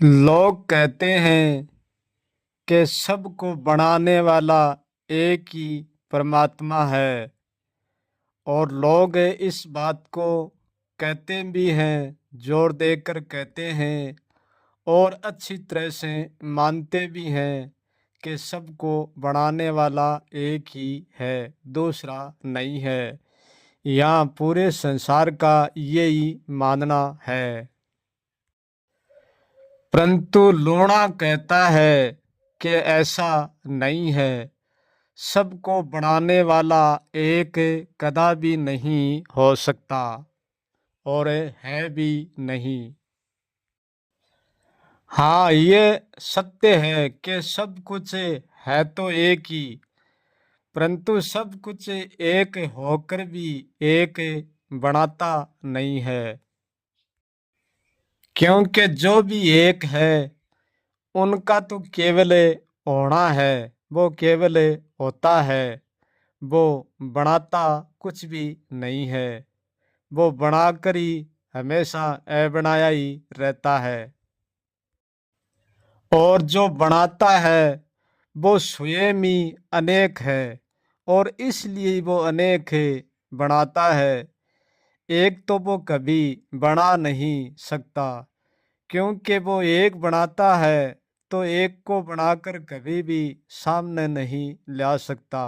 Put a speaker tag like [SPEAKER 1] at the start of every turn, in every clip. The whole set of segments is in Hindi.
[SPEAKER 1] लोग कहते हैं कि सबको बनाने वाला एक ही परमात्मा है और लोग इस बात को कहते भी हैं, जोर देकर कहते हैं और अच्छी तरह से मानते भी हैं कि सबको बनाने वाला एक ही है, दूसरा नहीं है। यहाँ पूरे संसार का यही मानना है। परंतु लूणा कहता है कि ऐसा नहीं है। सबको बनाने वाला एक कदा भी नहीं हो सकता और है भी नहीं। हाँ, ये सत्य है कि सब कुछ है तो एक ही, परंतु सब कुछ एक होकर भी एक बनाता नहीं है। क्योंकि जो भी एक है उनका तो केवल होना है, वो केवल होता है, वो बनाता कुछ भी नहीं है। वो बनाकर ही हमेशा अबनाया ही रहता है। और जो बनाता है वो स्वयं ही अनेक है और इसलिए वो अनेक बनाता है। एक तो वो कभी बना नहीं सकता, क्योंकि वो एक बनाता है तो एक को बनाकर कभी भी सामने नहीं ला सकता।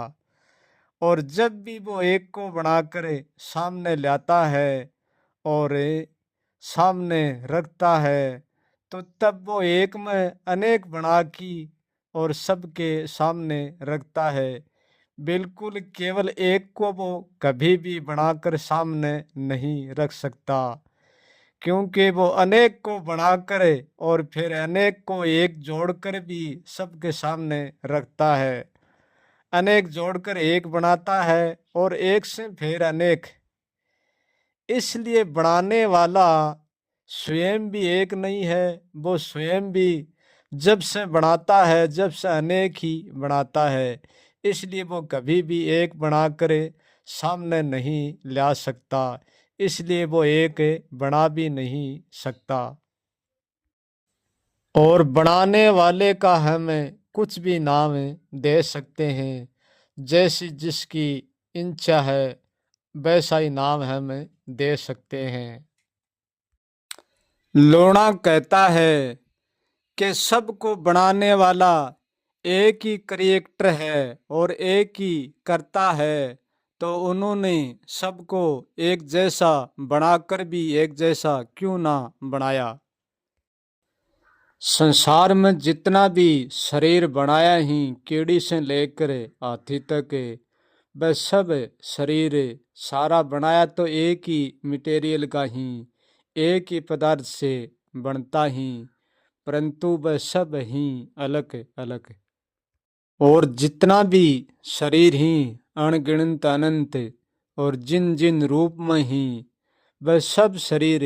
[SPEAKER 1] और जब भी वो एक को बनाकर सामने लाता है और सामने रखता है तो तब वो एक में अनेक बना की और सबके सामने रखता है। बिल्कुल केवल एक को वो कभी भी बनाकर सामने नहीं रख सकता, क्योंकि वो अनेक को बनाकर और फिर अनेक को एक जोड़कर भी सबके सामने रखता है। अनेक जोड़कर एक बनाता है और एक से फिर अनेक। इसलिए बनाने वाला स्वयं भी एक नहीं है, वो स्वयं भी जब से बनाता है, जब से अनेक ही बनाता है। इसलिए वो कभी भी एक बनाकर सामने नहीं ला सकता, इसलिए वो एक बना भी नहीं सकता। और बनाने वाले का हम कुछ भी नाम दे सकते हैं, जैसी जिसकी इच्छा है वैसा ही नाम हम दे सकते हैं। लोणा कहता है कि सबको बनाने वाला एक ही क्रिएटर है और एक ही करता है, तो उन्होंने सबको एक जैसा बनाकर भी एक जैसा क्यों ना बनाया। संसार में जितना भी शरीर बनाया ही, कीड़ी से लेकर हाथी तक, वह सब शरीर सारा बनाया तो एक ही मटेरियल का ही, एक ही पदार्थ से बनता ही, परंतु वह सब ही अलग अलग। और जितना भी शरीर ही अनगिनत अनंत और जिन जिन रूप में ही, वह सब शरीर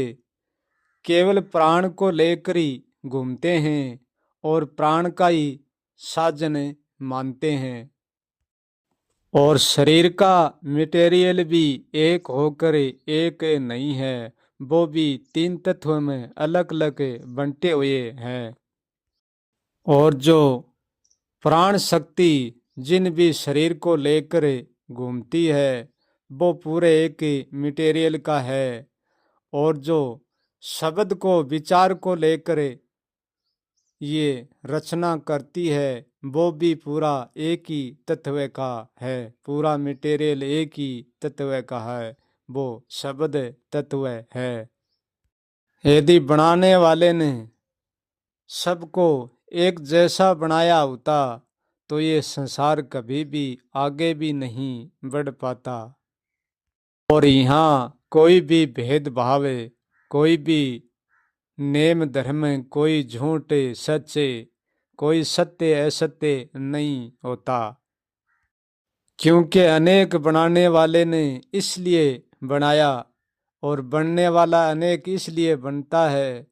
[SPEAKER 1] केवल प्राण को लेकर ही घूमते हैं और प्राण का ही साधन मानते हैं। और शरीर का मटेरियल भी एक होकर एक नहीं है, वो भी तीन तत्वों में अलग अलग बंटे हुए हैं। और जो प्राण शक्ति जिन भी शरीर को लेकर घूमती है वो पूरे एक मटेरियल का है। और जो शब्द को विचार को लेकर ये रचना करती है वो भी पूरा एक ही तत्व का है, पूरा मटेरियल एक ही तत्व का है, वो शब्द तत्व है। यदि बनाने वाले ने सबको एक जैसा बनाया होता तो ये संसार कभी भी आगे भी नहीं बढ़ पाता। और यहाँ कोई भी भेदभाव, कोई भी नेम धर्म, कोई झूठ सच्चे, कोई सत्य असत्य नहीं होता। क्योंकि अनेक बनाने वाले ने इसलिए बनाया और बनने वाला अनेक इसलिए बनता है,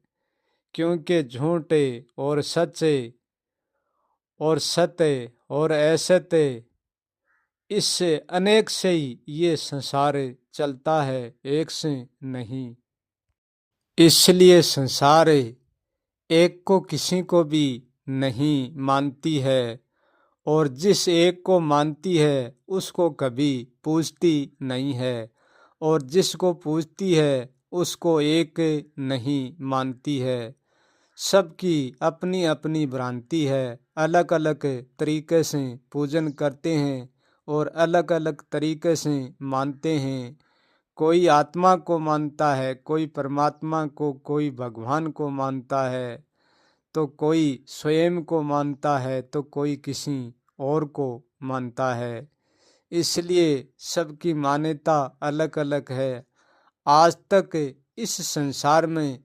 [SPEAKER 1] क्योंकि झूठे और सच्चे और सत्य और असत्य, इससे अनेक से ही ये संसार चलता है, एक से नहीं। इसलिए संसार एक को किसी को भी नहीं मानती है, और जिस एक को मानती है उसको कभी पूछती नहीं है, और जिसको पूछती है उसको एक नहीं मानती है। सबकी अपनी अपनी भ्रांति है, अलग अलग तरीके से पूजन करते हैं और अलग अलग तरीके से मानते हैं। कोई आत्मा को मानता है, कोई परमात्मा को, कोई भगवान को मानता है, तो कोई स्वयं को मानता है, तो कोई किसी और को मानता है। इसलिए सबकी मान्यता अलग अलग है। आज तक इस संसार में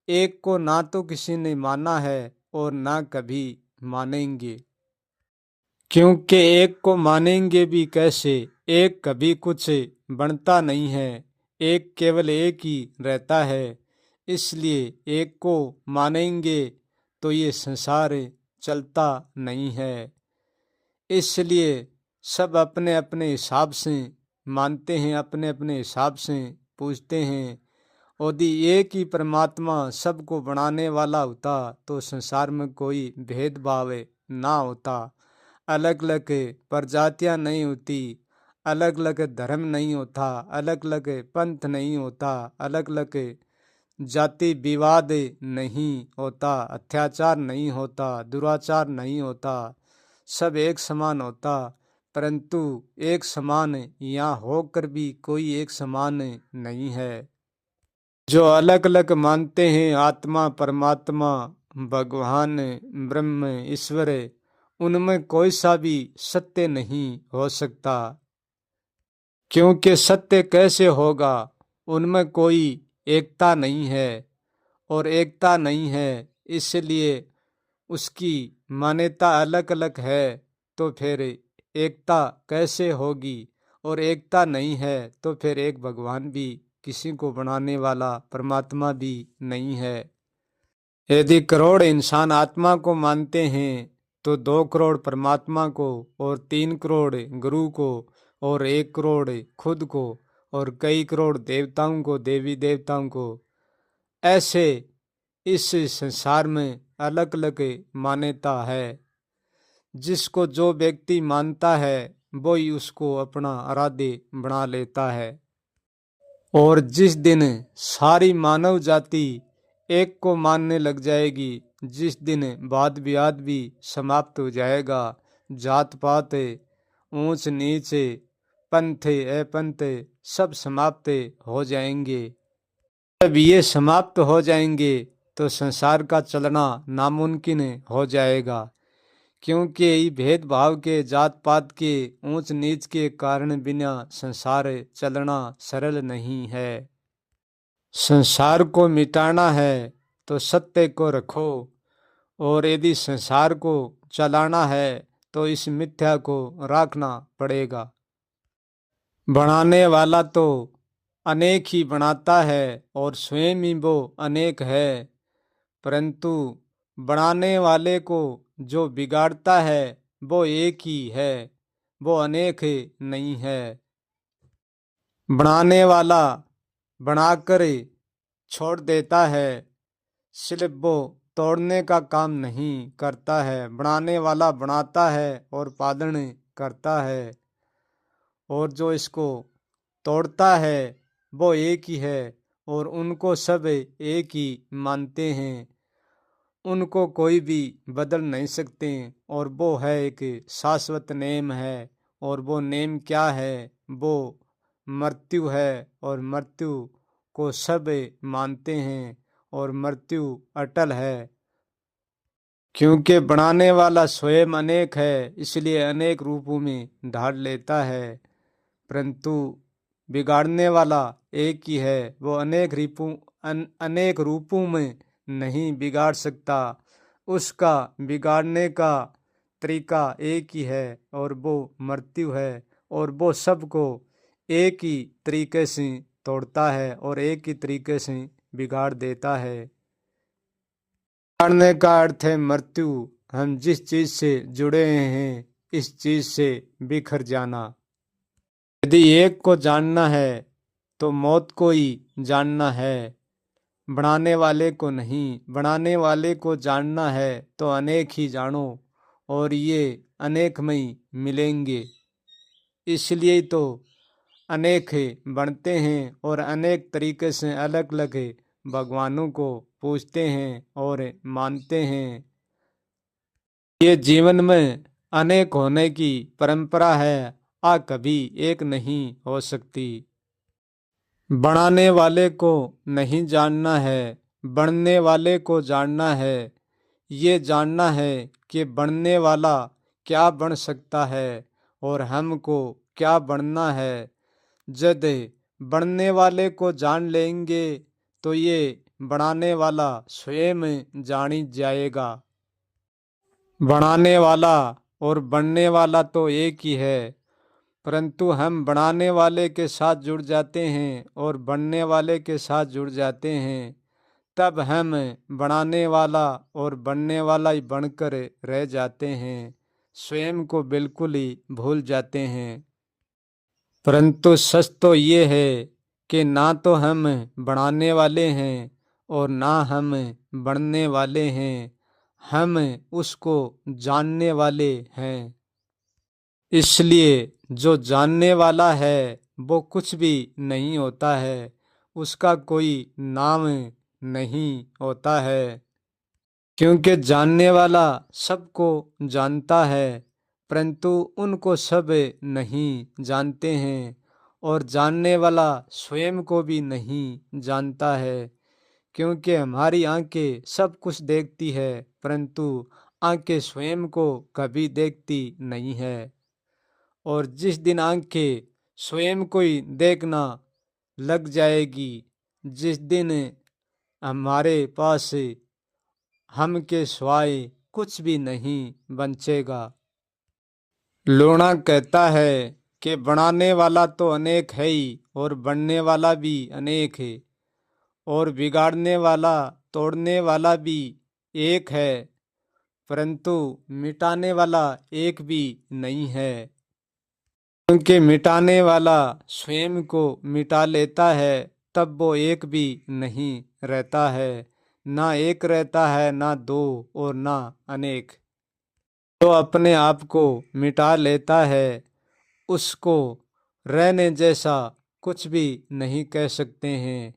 [SPEAKER 1] एक को ना तो किसी ने माना है और ना कभी मानेंगे, क्योंकि एक को मानेंगे भी कैसे, एक कभी कुछ बनता नहीं है, एक केवल एक ही रहता है। इसलिए एक को मानेंगे तो ये संसार चलता नहीं है। इसलिए सब अपने अपने हिसाब से मानते हैं, अपने अपने हिसाब से पूछते हैं। यदि एक ही परमात्मा सबको बनाने वाला होता तो संसार में कोई भेदभाव ना होता, अलग अलग प्रजातियां नहीं होती, अलग अलग धर्म नहीं होता, अलग अलग पंथ नहीं होता, अलग अलग जाति विवाद नहीं होता, अत्याचार नहीं होता, दुराचार नहीं होता, सब एक समान होता। परंतु एक समान यहाँ होकर भी कोई एक समान नहीं है। जो अलग अलग मानते हैं आत्मा, परमात्मा, भगवान, ब्रह्म, ईश्वर, उनमें कोई सा भी सत्य नहीं हो सकता। क्योंकि सत्य कैसे होगा, उनमें कोई एकता नहीं है, और एकता नहीं है इसलिए उसकी मान्यता अलग अलग है। तो फिर एकता कैसे होगी, और एकता नहीं है तो फिर एक भगवान भी, किसी को बनाने वाला परमात्मा भी नहीं है। यदि करोड़ इंसान आत्मा को मानते हैं तो 2 करोड़ परमात्मा को, और 3 करोड़ गुरु को, और 1 करोड़ खुद को, और कई करोड़ देवताओं को, देवी देवताओं को। ऐसे इस संसार में अलग अलग मान्यता है। जिसको जो व्यक्ति मानता है वो ही उसको अपना आराध्य बना लेता है। और जिस दिन सारी मानव जाति एक को मानने लग जाएगी, जिस दिन वाद विवाद भी समाप्त हो जाएगा, जात पात, ऊंच नीच, पंथ अपंथ सब समाप्त हो जाएंगे। जब ये समाप्त हो जाएंगे तो संसार का चलना नामुमकिन हो जाएगा। क्योंकि ये भेदभाव के, जात पात के, ऊंच नीच के कारण बिना संसार चलना सरल नहीं है। संसार को मिटाना है तो सत्य को रखो, और यदि संसार को चलाना है तो इस मिथ्या को रखना पड़ेगा। बनाने वाला तो अनेक ही बनाता है और स्वयं ही वो अनेक है, परंतु बनाने वाले को जो बिगाड़ता है वो एक ही है, वो अनेक नहीं है। बनाने वाला बनाकर छोड़ देता है, सिर्फ वो तोड़ने का काम नहीं करता है। बनाने वाला बनाता है और पालन करता है, और जो इसको तोड़ता है वो एक ही है, और उनको सब एक ही मानते हैं। उनको कोई भी बदल नहीं सकते, और वो है एक शाश्वत नेम है। और वो नेम क्या है, वो मृत्यु है, और मृत्यु को सब मानते हैं, और मृत्यु अटल है। क्योंकि बनाने वाला स्वयं अनेक है, इसलिए अनेक रूपों में ढाल लेता है, परंतु बिगाड़ने वाला एक ही है, वो अनेक रूपों में नहीं बिगाड़ सकता। उसका बिगाड़ने का तरीका एक ही है, और वो मृत्यु है। और वो सबको एक ही तरीके से तोड़ता है और एक ही तरीके से बिगाड़ देता है। बिगाड़ने का अर्थ है मृत्यु। हम जिस चीज से जुड़े हैं इस चीज से बिखर जाना। यदि एक को जानना है तो मौत को ही जानना है। बनाने वाले को नहीं। बनाने वाले को जानना है तो अनेक ही जानो, और ये अनेक में ही मिलेंगे। इसलिए तो अनेक बनते हैं और अनेक तरीके से अलग अलग भगवानों को पूजते हैं और मानते हैं। ये जीवन में अनेक होने की परंपरा है, कभी एक नहीं हो सकती। बनाने वाले को नहीं जानना है, बनने वाले को जानना है। ये जानना है कि बनने वाला क्या बन सकता है और हमको क्या बनना है। जब बनने वाले को जान लेंगे तो ये बनाने वाला स्वयं जानी जाएगा। बनाने वाला और बनने वाला तो एक ही है, परंतु हम बनाने वाले के साथ जुड़ जाते हैं और बनने वाले के साथ जुड़ जाते हैं, तब हम बनाने वाला और बनने वाला ही बनकर रह जाते हैं, स्वयं को बिल्कुल ही भूल जाते हैं। परंतु सच तो ये है कि ना तो हम बनाने वाले हैं और ना हम बनने वाले हैं, हम उसको जानने वाले हैं। इसलिए जो जानने वाला है वो कुछ भी नहीं होता है, उसका कोई नाम नहीं होता है। क्योंकि जानने वाला सबको जानता है, परंतु उनको सब नहीं जानते हैं, और जानने वाला स्वयं को भी नहीं जानता है। क्योंकि हमारी आंखें सब कुछ देखती है, परंतु आंखें स्वयं को कभी देखती नहीं है। और जिस दिन आंखें स्वयं को ही देखना लग जाएगी, जिस दिन हमारे पास हम के सिवाय कुछ भी नहीं बचेगा। लोना कहता है कि बनाने वाला तो अनेक है ही और बनने वाला भी अनेक है, और बिगाड़ने वाला तोड़ने वाला भी एक है, परंतु मिटाने वाला एक भी नहीं है। क्योंकि मिटाने वाला स्वयं को मिटा लेता है, तब वो एक भी नहीं रहता है। ना एक रहता है, ना दो, और ना अनेक। जो अपने आप को मिटा लेता है, उसको रहने जैसा कुछ भी नहीं कह सकते हैं।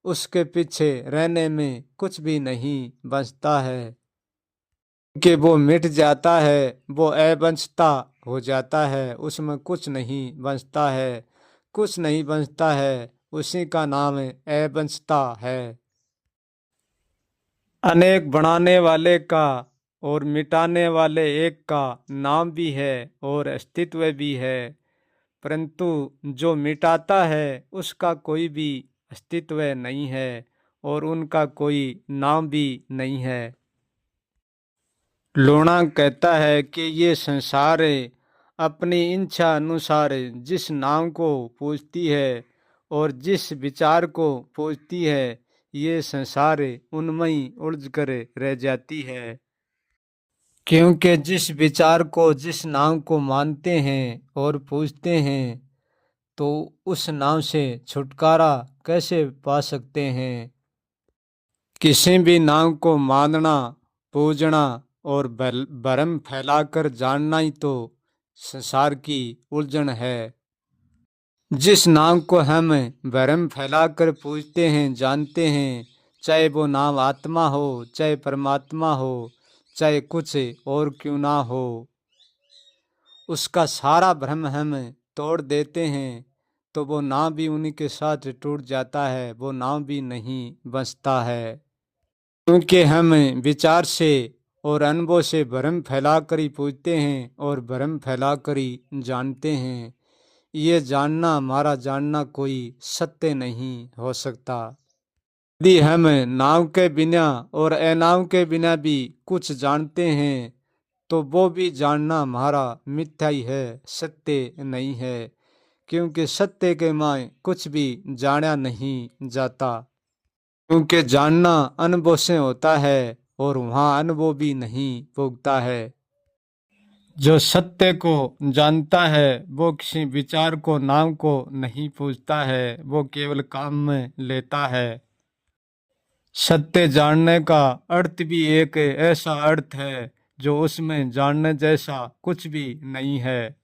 [SPEAKER 1] उसके पीछे रहने में कुछ भी नहीं बचता है, कि वो मिट जाता है, वो अबंचता हो जाता है, उसमें कुछ नहीं बचता है। कुछ नहीं बचता है, उसी का नाम अबंचता है। अनेक बनाने वाले का और मिटाने वाले एक का नाम भी है और अस्तित्व भी है, परंतु जो मिटाता है उसका कोई भी अस्तित्व नहीं है और उनका कोई नाम भी नहीं है। लोना कहता है कि ये संसार अपनी इच्छा अनुसार जिस नाम को पूजती है और जिस विचार को पूजती है, ये संसार उनमें ही उलझ कर रह जाती है। क्योंकि जिस विचार को, जिस नाम को मानते हैं और पूजते हैं, तो उस नाम से छुटकारा कैसे पा सकते हैं। किसी भी नाम को मानना, पूजना और भरम फैलाकर जानना ही तो संसार की उलझन है। जिस नाम को हम भरम फैलाकर पूजते हैं, जानते हैं, चाहे वो नाम आत्मा हो, चाहे परमात्मा हो, चाहे कुछ और क्यों ना हो, उसका सारा भ्रम हम तोड़ देते हैं, तो वो नाम भी उन्हीं के साथ टूट जाता है, वो नाम भी नहीं बचता है। क्योंकि हम विचार से और अनुभव से भ्रम फैलाकर ही पूछते हैं और भ्रम फैलाकर ही जानते हैं। ये जानना, हमारा जानना कोई सत्य नहीं हो सकता। यदि हम नाम के बिना और अनाम के बिना भी कुछ जानते हैं, तो वो भी जानना हमारा मिथ्या ही है, सत्य नहीं है। क्योंकि सत्य के माय कुछ भी जाना नहीं जाता। क्योंकि जानना अनुभव से होता है और वहाँ अनुभव भी नहीं भोगता है। जो सत्य को जानता है वो किसी विचार को, नाम को नहीं पूछता है, वो केवल काम में लेता है। सत्य जानने का अर्थ भी एक ऐसा अर्थ है जो उसमें जानने जैसा कुछ भी नहीं है।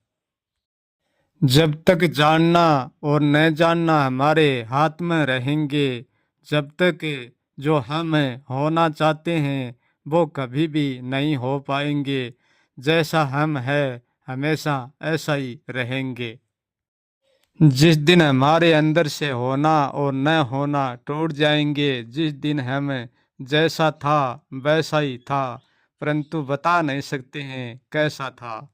[SPEAKER 1] जब तक जानना और न जानना हमारे हाथ में रहेंगे, जब तक जो हम होना चाहते हैं वो कभी भी नहीं हो पाएंगे। जैसा हम हैं हमेशा ऐसा ही रहेंगे। जिस दिन हमारे अंदर से होना और न होना टूट जाएंगे, जिस दिन हम जैसा था वैसा ही था, परंतु बता नहीं सकते हैं कैसा था।